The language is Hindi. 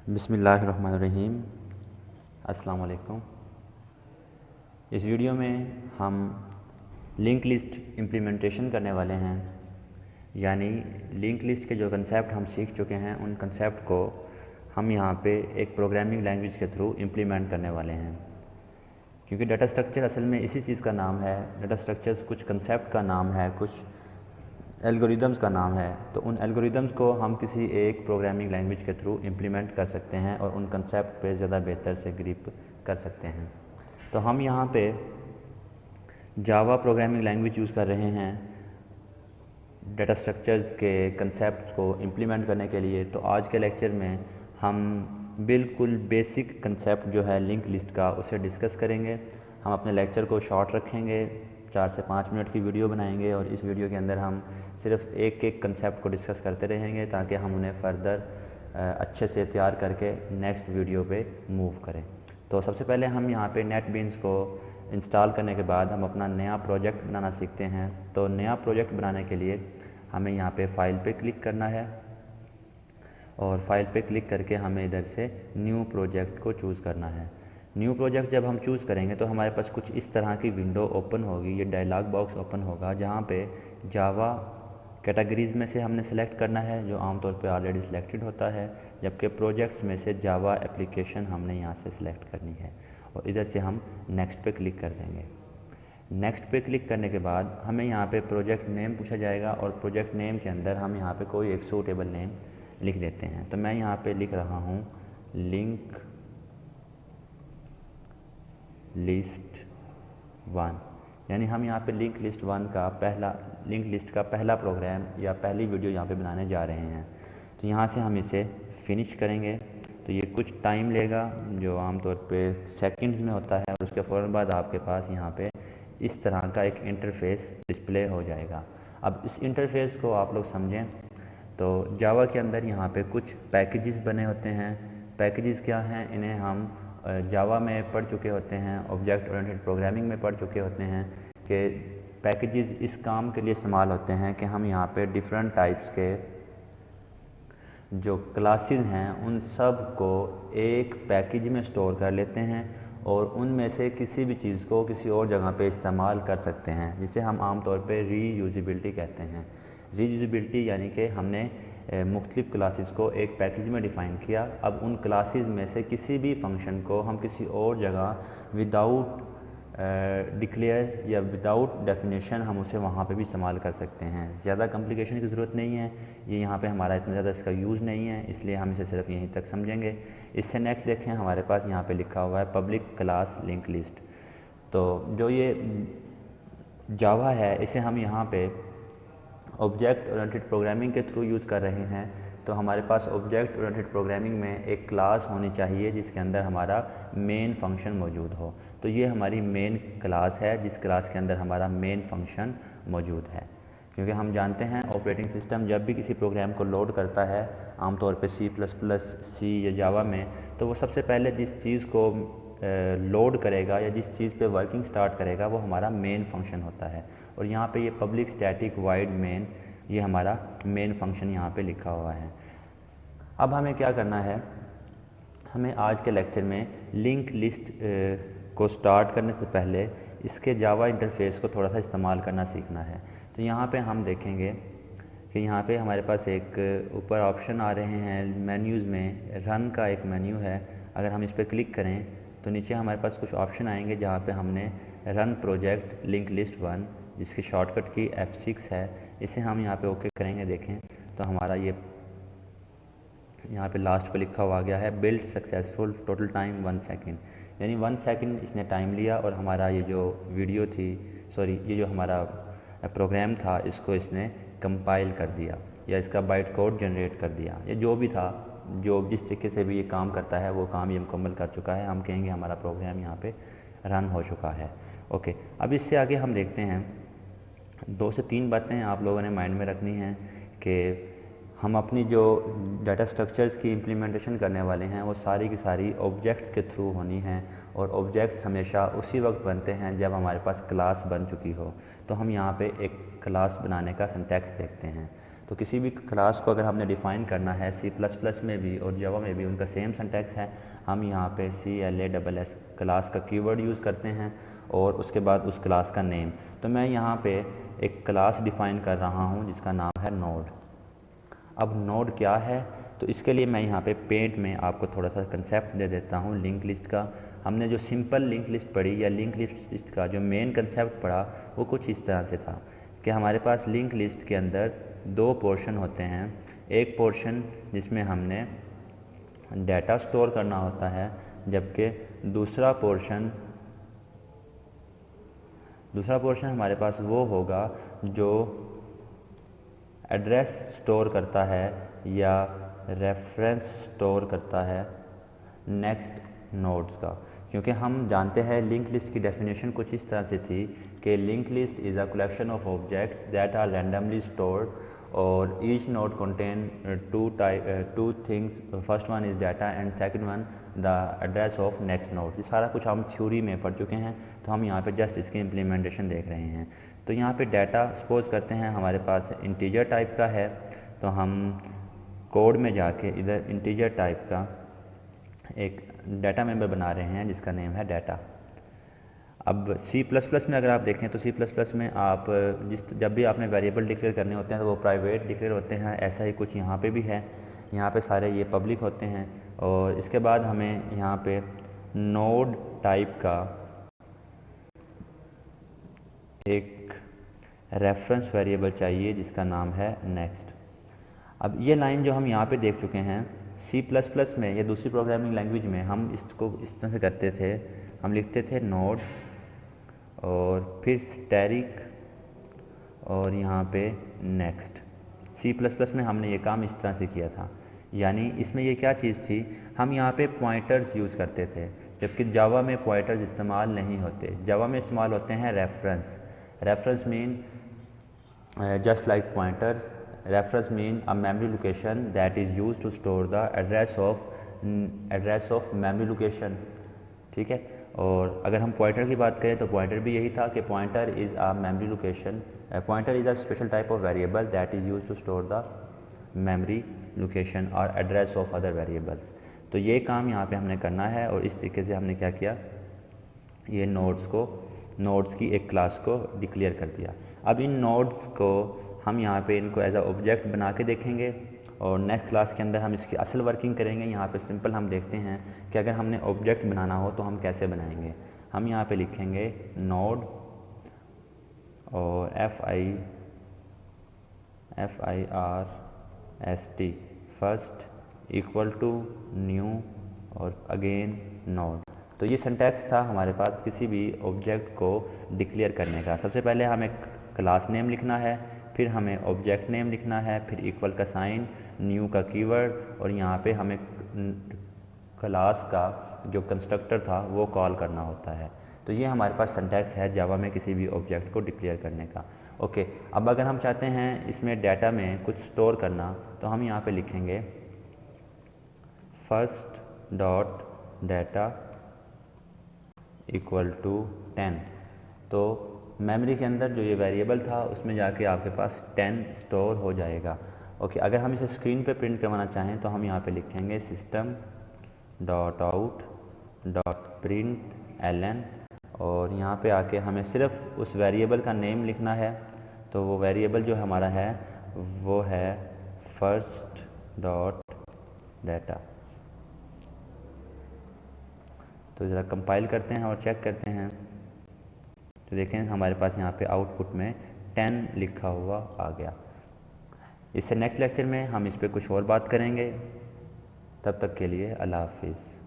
बिस्मिल्लाहिर्रहमानिर्रहीम। अस्सलाम वालेकुम। इस वीडियो में हम लिंक लिस्ट इम्प्लीमेंटेशन करने वाले हैं, यानी लिंक लिस्ट के जो कंसेप्ट हम सीख चुके हैं उन कंसेप्ट को हम यहाँ पे एक प्रोग्रामिंग लैंग्वेज के थ्रू इम्प्लीमेंट करने वाले हैं। क्योंकि डाटा स्ट्रक्चर असल में इसी चीज़ का नाम है। डाटा स्ट्रक्चर्स कुछ कंसेप्ट का नाम है, कुछ एल्गोरिदम्स का नाम है। तो उन एल्गोरिदम्स को हम किसी एक प्रोग्रामिंग लैंग्वेज के थ्रू इम्प्लीमेंट कर सकते हैं और उन कंसेप्ट पे ज़्यादा बेहतर से ग्रिप कर सकते हैं। तो हम यहाँ पे जावा प्रोग्रामिंग लैंग्वेज यूज़ कर रहे हैं डाटा स्ट्रक्चर्स के कंसेप्ट्स को इम्प्लीमेंट करने के लिए। तो आज के लेक्चर में हम बिल्कुल बेसिक कंसेप्ट जो है लिंक लिस्ट का उसे डिस्कस करेंगे। हम अपने लेक्चर को शॉर्ट रखेंगे, 4 से 5 मिनट की वीडियो बनाएंगे और इस वीडियो के अंदर हम सिर्फ एक एक कंसेप्ट को डिस्कस करते रहेंगे ताकि हम उन्हें फ़र्दर अच्छे से तैयार करके नेक्स्ट वीडियो पे मूव करें। तो सबसे पहले हम यहाँ पे नेटबीन्स को इंस्टॉल करने के बाद हम अपना नया प्रोजेक्ट बनाना सीखते हैं। तो नया प्रोजेक्ट बनाने के लिए हमें यहाँ पे फ़ाइल पे क्लिक करना है और फाइल पे क्लिक करके हमें इधर से न्यू प्रोजेक्ट को चूज़ करना है। न्यू प्रोजेक्ट जब हम चूज़ करेंगे तो हमारे पास कुछ इस तरह की विंडो ओपन होगी, ये डायलॉग बॉक्स ओपन होगा जहाँ पे जावा कैटेगरीज़ में से हमने सेलेक्ट करना है जो आमतौर पे ऑलरेडी सिलेक्टेड होता है, जबकि प्रोजेक्ट्स में से जावा एप्लीकेशन हमने यहाँ से सिलेक्ट करनी है और इधर से हम नेक्स्ट पे क्लिक कर देंगे। नेक्स्ट पे क्लिक करने के बाद हमें यहाँ पे प्रोजेक्ट नेम पूछा जाएगा और प्रोजेक्ट नेम के अंदर हम यहाँ पे कोई एक सूटेबल नेम लिख देते हैं। तो मैं यहाँ पे लिख रहा हूँ लिंक लिस्ट 1, यानी हम यहाँ पे लिंक लिस्ट 1 का लिंक लिस्ट का पहला प्रोग्राम या पहली वीडियो यहाँ पे बनाने जा रहे हैं। तो यहाँ से हम इसे फिनिश करेंगे। तो ये कुछ टाइम लेगा जो आमतौर पे सेकंड्स में होता है और उसके फ़ौरन बाद आपके पास यहाँ पे इस तरह का एक इंटरफेस डिस्प्ले हो जाएगा। अब इस इंटरफेस को आप लोग समझें तो जावा के अंदर यहाँ पे कुछ पैकेजेस बने होते हैं। पैकेजेस क्या हैं, इन्हें हम जावा में पढ़ चुके होते हैं, ऑब्जेक्ट ओरिएंटेड प्रोग्रामिंग में पढ़ चुके होते हैं कि पैकेजेस इस काम के लिए इस्तेमाल होते हैं कि हम यहाँ पे डिफरेंट टाइप्स के जो क्लासेस हैं उन सब को एक पैकेज में स्टोर कर लेते हैं और उनमें से किसी भी चीज़ को किसी और जगह पे इस्तेमाल कर सकते हैं, जिसे हम आमतौर पे रीयूजेबिलिटी कहते हैं। रीयूजेबिलिटी यानी कि हमने मुख्तलिफ़ क्लासेस को एक पैकेज में डिफ़ाइन किया। अब उन क्लासेस में से किसी भी फंक्शन को हम किसी और जगह विदाउट डिक्लेयर या विदाउट डेफिनेशन हम उसे वहाँ पे भी इस्तेमाल कर सकते हैं। ज़्यादा कॉम्प्लिकेशन की ज़रूरत नहीं है, ये यहाँ पे हमारा इतना ज़्यादा इसका यूज़ नहीं है, इसलिए हम इसे सिर्फ यहीं तक समझेंगे। इससे नेक्स्ट देखें, हमारे पास यहाँ पे लिखा हुआ है पब्लिक क्लास लिंक लिस्ट। तो जो ये जावा है इसे हम यहाँ पे ऑब्जेक्ट ओरिएंटेड प्रोग्रामिंग के थ्रू यूज़ कर रहे हैं। तो हमारे पास ऑब्जेक्ट ओरिएंटेड प्रोग्रामिंग में एक क्लास होनी चाहिए जिसके अंदर हमारा मेन फंक्शन मौजूद हो। तो ये हमारी मेन क्लास है जिस क्लास के अंदर हमारा मेन फंक्शन मौजूद है। क्योंकि हम जानते हैं ऑपरेटिंग सिस्टम जब भी किसी प्रोग्राम को लोड करता है, आमतौर पे C++, या जावा में, तो वो सबसे पहले जिस चीज़ को लोड करेगा या जिस चीज़ पे वर्किंग स्टार्ट करेगा वो हमारा मेन फंक्शन होता है। और यहाँ पे ये पब्लिक स्टैटिक वाइड मेन, ये हमारा मेन फंक्शन यहाँ पे लिखा हुआ है। अब हमें क्या करना है, हमें आज के लेक्चर में लिंक लिस्ट को स्टार्ट करने से पहले इसके जावा इंटरफेस को थोड़ा सा इस्तेमाल करना सीखना है। तो यहाँ पे हम देखेंगे कि यहाँ पे हमारे पास एक ऊपर ऑप्शन आ रहे हैं मेन्यूज़ में, रन का एक मेन्यू है। अगर हम इस पर क्लिक करें तो नीचे हमारे पास कुछ ऑप्शन आएंगे जहाँ पे हमने रन प्रोजेक्ट लिंक लिस्ट 1, जिसकी शॉर्टकट की F6 है, इसे हम यहाँ पे ओके करेंगे। देखें तो हमारा ये यहाँ पे लास्ट पे लिखा हुआ गया है build successful, total time 1 second, यानी 1 सेकेंड इसने टाइम लिया और हमारा ये जो वीडियो थी, सॉरी ये जो हमारा प्रोग्राम था, इसको इसने कंपाइल कर दिया या इसका बाइट कोड जनरेट कर दिया, या जो भी था, जो जिस तरीके से भी ये काम करता है वो काम ये मुकम्मल कर चुका है। हम कहेंगे हमारा प्रोग्राम यहाँ पे रन हो चुका है। ओके, अब इससे आगे हम देखते हैं 2 से 3 बातें आप लोगों ने माइंड में रखनी हैं कि हम अपनी जो डाटा स्ट्रक्चर्स की इम्प्लीमेंटेशन करने वाले हैं वो सारी की सारी ऑब्जेक्ट्स के थ्रू होनी हैं और ऑब्जेक्ट्स हमेशा उसी वक्त बनते हैं जब हमारे पास क्लास बन चुकी हो। तो हम यहाँ पे एक क्लास बनाने का सिंटैक्स देखते हैं। तो तो किसी भी क्लास को अगर हमने डिफ़ाइन करना है C++ में भी और जावा में भी उनका सेम सिंटैक्स है। हम यहाँ पे CLASS क्लास का कीवर्ड यूज़ करते हैं और उसके बाद उस क्लास का नेम। तो मैं यहाँ पे एक क्लास डिफ़ाइन कर रहा हूँ जिसका नाम है नोड। अब नोड क्या है, तो इसके लिए मैं यहाँ पे पेंट में आपको थोड़ा सा कंसेप्ट दे देता हूँ लिंक लिस्ट का। हमने जो सिंपल लिंक लिस्ट पढ़ी या लिंक लिस्ट का जो मेन कंसेप्ट पढ़ा वो कुछ इस तरह से था कि हमारे पास लिंक लिस्ट के अंदर दो पोर्शन होते हैं। एक पोर्शन जिसमें हमने डाटा स्टोर करना होता है, जबकि दूसरा पोर्शन हमारे पास वो होगा जो एड्रेस स्टोर करता है या रेफरेंस स्टोर करता है नेक्स्ट नोड्स का। क्योंकि हम जानते हैं लिंक लिस्ट की डेफिनेशन कुछ इस तरह से थी कि link list is a collection of objects that are randomly stored और each node contain two things, first one is data and second one the address of next node. ये सारा कुछ हम थ्योरी में पढ़ चुके हैं, तो हम यहाँ पे जस्ट इसकी इम्प्लीमेंटेशन देख रहे हैं। तो यहाँ पे डाटा सपोज करते हैं हमारे पास इंटीजर टाइप का है, तो हम कोड में जाके इधर इंटीजर टाइप का एक डाटा मेंबर बना रहे हैं जिसका नेम है डाटा। अब C++ में अगर आप देखें तो C++ में आप जब भी आपने वेरिएबल डिक्लेयर करने होते हैं तो वो प्राइवेट डिक्लेयर होते हैं। ऐसा ही कुछ यहाँ पे भी है, यहाँ पे सारे ये पब्लिक होते हैं। और इसके बाद हमें यहाँ पे नोड टाइप का एक रेफरेंस वेरिएबल चाहिए जिसका नाम है नेक्स्ट। अब ये लाइन जो हम यहाँ पे देख चुके हैं C++ में या दूसरी प्रोग्रामिंग लैंग्वेज में हम इसको इस तरह से करते थे, हम लिखते थे नोड और फिर स्टैरिक और यहाँ पे नेक्स्ट। C++ में हमने ये काम इस तरह से किया था, यानी इसमें ये क्या चीज़ थी, हम यहाँ पे पॉइंटर्स यूज़ करते थे, जबकि जावा में पॉइंटर्स इस्तेमाल नहीं होते। जावा में इस्तेमाल होते हैं reference mean just like pointers. Reference mean a memory location that is use to store the address of memory location, ठीक है। और अगर हम पॉइंटर की बात करें तो पॉइंटर भी यही था कि pointer is a memory location, pointer is a special type of variable that is use to store the memory location और एड्रेस ऑफ अदर वेरिएबल्स। तो ये काम यहाँ पे हमने करना है और इस तरीके से हमने क्या किया, ये नोड्स की एक क्लास को डिक्लेयर कर दिया। अब इन नोड्स को हम यहाँ पे इनको एज अ ऑब्जेक्ट बना के देखेंगे और नेक्स्ट क्लास के अंदर हम इसकी असल वर्किंग करेंगे। यहाँ पे सिंपल हम देखते हैं कि अगर हमने ऑब्जेक्ट बनाना हो तो हम कैसे बनाएंगे। हम यहाँ पे लिखेंगे नोड और FIRST first equal to new और अगेन नोड। तो ये सिंटैक्स था हमारे पास किसी भी ऑब्जेक्ट को डिक्लेयर करने का। सबसे पहले हमें क्लास नेम लिखना है, फिर हमें ऑब्जेक्ट नेम लिखना है, फिर इक्वल का साइन, न्यू का कीवर्ड और यहाँ पे हमें क्लास का जो कंस्ट्रक्टर था वो कॉल करना होता है। तो ये हमारे पास सिंटैक्स है जावा में किसी भी ऑब्जेक्ट को डिक्लेयर करने का। ओके, अब अगर हम चाहते हैं इसमें डाटा में कुछ स्टोर करना तो हम यहाँ पे लिखेंगे first dot data equal to 10। तो मेमोरी के अंदर जो ये वेरिएबल था उसमें जाके आपके पास 10 स्टोर हो जाएगा। ओके, अगर हम इसे स्क्रीन पे प्रिंट करवाना चाहें तो हम यहाँ पे लिखेंगे system dot out dot print ln और यहाँ पे आके हमें सिर्फ उस वेरिएबल का नेम लिखना है। तो वो वेरिएबल जो हमारा है वो है फर्स्ट डॉट डाटा। तो ज़रा कंपाइल करते हैं और चेक करते हैं तो देखें हमारे पास यहाँ पे आउटपुट में 10 लिखा हुआ आ गया। इससे नेक्स्ट लेक्चर में हम इस पे कुछ और बात करेंगे। तब तक के लिए अल्लाह हाफिज़।